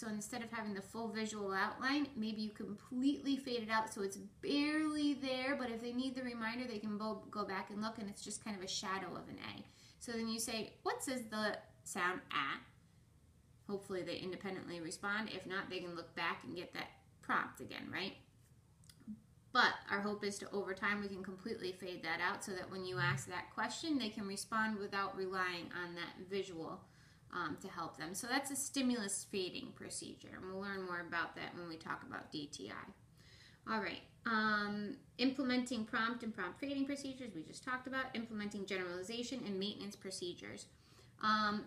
So instead of having the full visual outline, maybe you completely fade it out so it's barely there, but if they need the reminder, they can go back and look, and it's just kind of a shadow of an A. So then you say, what says the sound at? Hopefully they independently respond. If not, they can look back and get that prompt again, right? But our hope is to, over time, we can completely fade that out so that when you ask that question, they can respond without relying on that visual to help them. So that's a stimulus fading procedure, and we'll learn more about that when we talk about DTI. All right, implementing prompt and prompt fading procedures, we just talked about. Implementing generalization and maintenance procedures.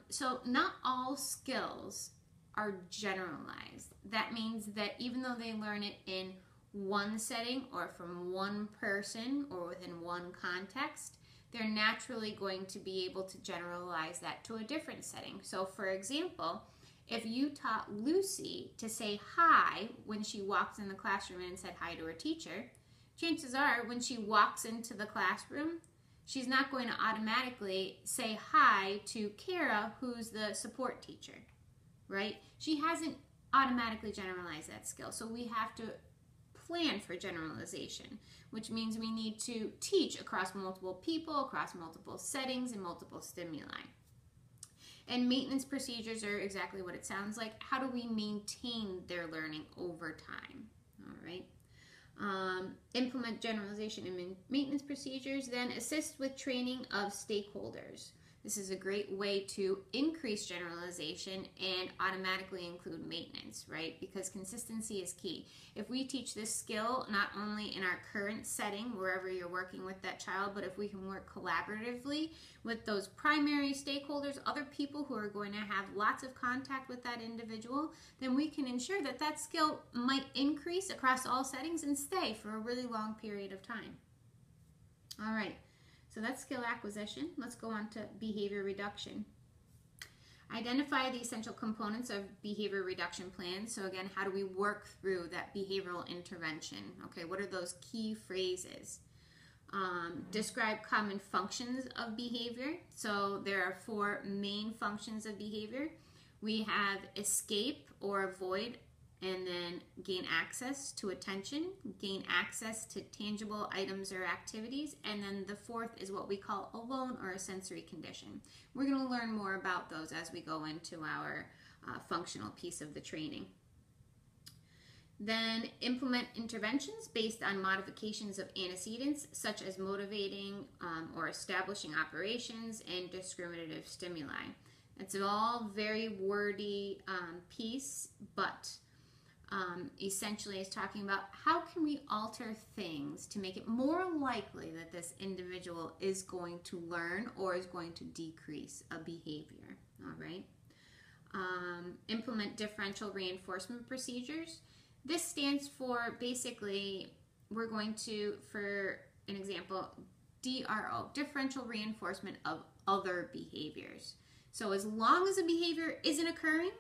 So not all skills are generalized. That means that even though they learn it in one setting or from one person or within one context, they're naturally going to be able to generalize that to a different setting. So for example, if you taught Lucy to say hi when she walked in the classroom and said hi to her teacher, chances are when she walks into the classroom, she's not going to automatically say hi to Kara, who's the support teacher, right? She hasn't automatically generalized that skill. So we have to plan for generalization, which means we need to teach across multiple people, across multiple settings, and multiple stimuli. And maintenance procedures are exactly what it sounds like. How do we maintain their learning over time? All right. Implement generalization and maintenance procedures, then assist with training of stakeholders. This is a great way to increase generalization and automatically include maintenance, right? Because consistency is key. If we teach this skill not only in our current setting, wherever you're working with that child, but if we can work collaboratively with those primary stakeholders, other people who are going to have lots of contact with that individual, then we can ensure that that skill might increase across all settings and stay for a really long period of time. All right. So that's skill acquisition. Let's go on to behavior reduction. Identify the essential components of behavior reduction plans. So again, how do we work through that behavioral intervention? Okay, what are those key phrases? Describe common functions of behavior. So there are 4 main functions of behavior. We have escape or avoid, and then gain access to attention, gain access to tangible items or activities, and then the 4th is what we call alone or a sensory condition. We're going to learn more about those as we go into our functional piece of the training. Then implement interventions based on modifications of antecedents, such as motivating or establishing operations and discriminative stimuli. It's all very wordy piece, but essentially is talking about how can we alter things to make it more likely that this individual is going to learn or is going to decrease a behavior. All right. Implement differential reinforcement procedures. This stands for, basically, we're going to, for an example, DRO, differential reinforcement of other behaviors. So as long as a behavior isn't occurring,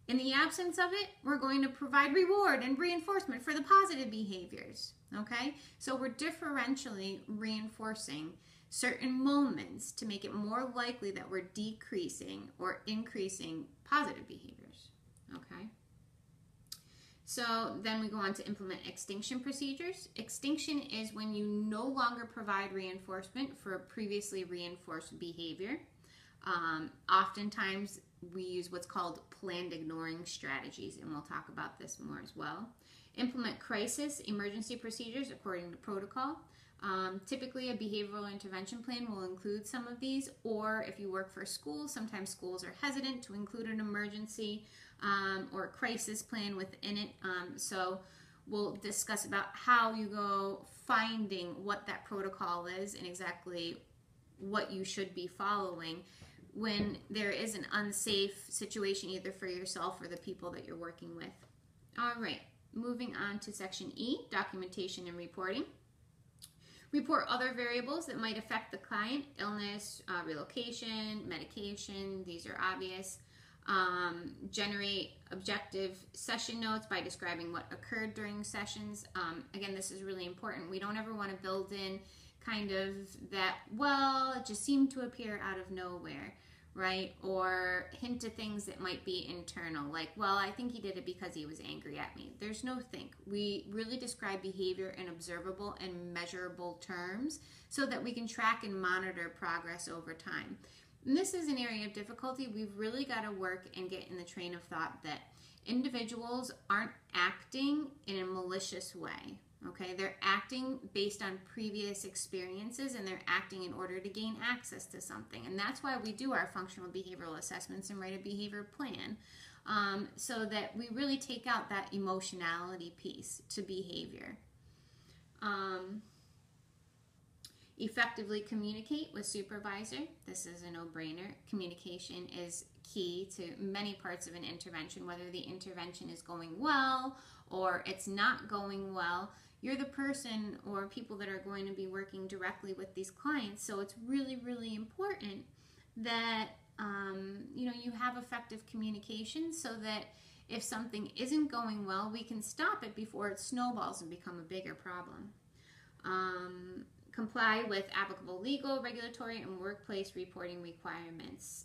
in the absence of it, we're going to provide reward and reinforcement for the positive behaviors, okay? So we're differentially reinforcing certain moments to make it more likely that we're decreasing or increasing positive behaviors, okay? So then we go on to implement extinction procedures. Extinction is when you no longer provide reinforcement for a previously reinforced behavior. Oftentimes, we use what's called planned ignoring strategies, and we'll talk about this more as well. Implement crisis emergency procedures according to protocol. Typically, a behavioral intervention plan will include some of these, or if you work for a school, sometimes schools are hesitant to include an emergency or crisis plan within it. So we'll discuss about how you go finding what that protocol is and exactly what you should be following when there is an unsafe situation either for yourself or the people that you're working with. All right, moving on to section E, documentation and reporting. Report other variables that might affect the client, illness, relocation, medication, these are obvious. Generate objective session notes by describing what occurred during sessions. Again, this is really important. We don't ever want to build in kind of that, well, it just seemed to appear out of nowhere, right? Or hint to things that might be internal, like, well, I think he did it because he was angry at me. There's no think. We really describe behavior in observable and measurable terms so that we can track and monitor progress over time. And this is an area of difficulty. We've really got to work and get in the train of thought that individuals aren't acting in a malicious way. Okay, they're acting based on previous experiences, and they're acting in order to gain access to something. And that's why we do our functional behavioral assessments and write a behavior plan, so that we really take out that emotionality piece to behavior. Effectively communicate with supervisor. This is a no-brainer. Communication is key to many parts of an intervention, whether the intervention is going well or it's not going well. You're the person or people that are going to be working directly with these clients, so it's really, really important that you have effective communication, so that if something isn't going well, we can stop it before it snowballs and become a bigger problem. Comply with applicable legal, regulatory, and workplace reporting requirements.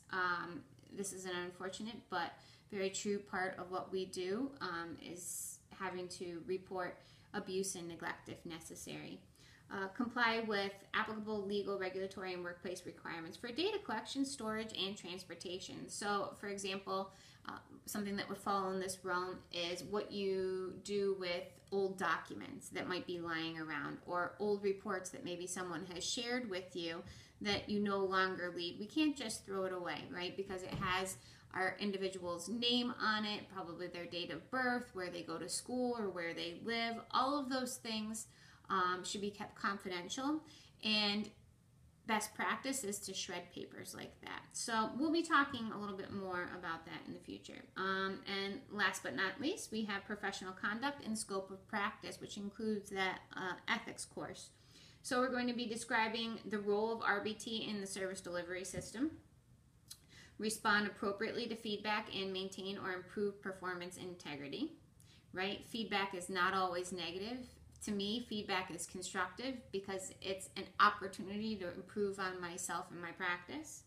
This is an unfortunate but very true part of what we do, is having to report abuse and neglect if necessary. Comply with applicable legal, regulatory, and workplace requirements for data collection, storage, and transportation. So, for example, something that would fall in this realm is what you do with old documents that might be lying around, or old reports that maybe someone has shared with you that you no longer lead. We can't just throw it away, right? Because it has our individual's name on it, probably their date of birth, where they go to school or where they live. All of those things should be kept confidential, and best practice is to shred papers like that. So we'll be talking a little bit more about that in the future. And last but not least, we have professional conduct and scope of practice, which includes that ethics course. So we're going to be describing the role of RBT in the service delivery system, respond appropriately to feedback, and maintain or improve performance integrity, right? Feedback is not always negative. To me, feedback is constructive because it's an opportunity to improve on myself and my practice.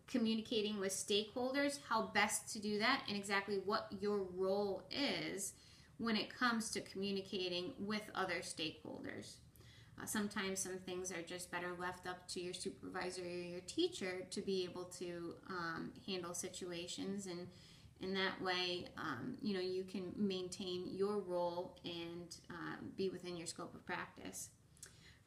Communicating with stakeholders, how best to do that, and exactly what your role is when it comes to communicating with other stakeholders. Sometimes some things are just better left up to your supervisor or your teacher to be able to handle situations, and in that way, you can maintain your role and be within your scope of practice.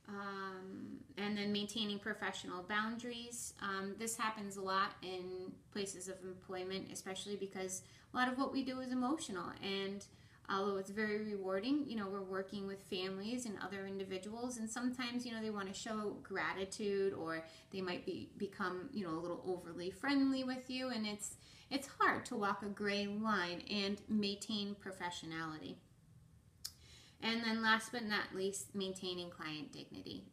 And then maintaining professional boundaries. This happens a lot in places of employment, especially because a lot of what we do is emotional, and although it's very rewarding, we're working with families and other individuals, and sometimes, they want to show gratitude, or they might become, a little overly friendly with you, and it's hard to walk a gray line and maintain professionality. And then last but not least, maintaining client dignity,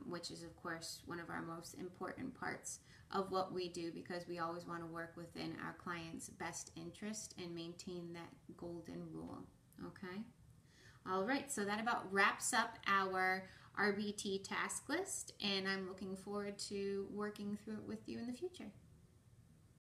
which is, of course, one of our most important parts of what we do, because we always want to work within our client's best interest and maintain that golden rule. Okay? All right, so that about wraps up our RBT task list, and I'm looking forward to working through it with you in the future.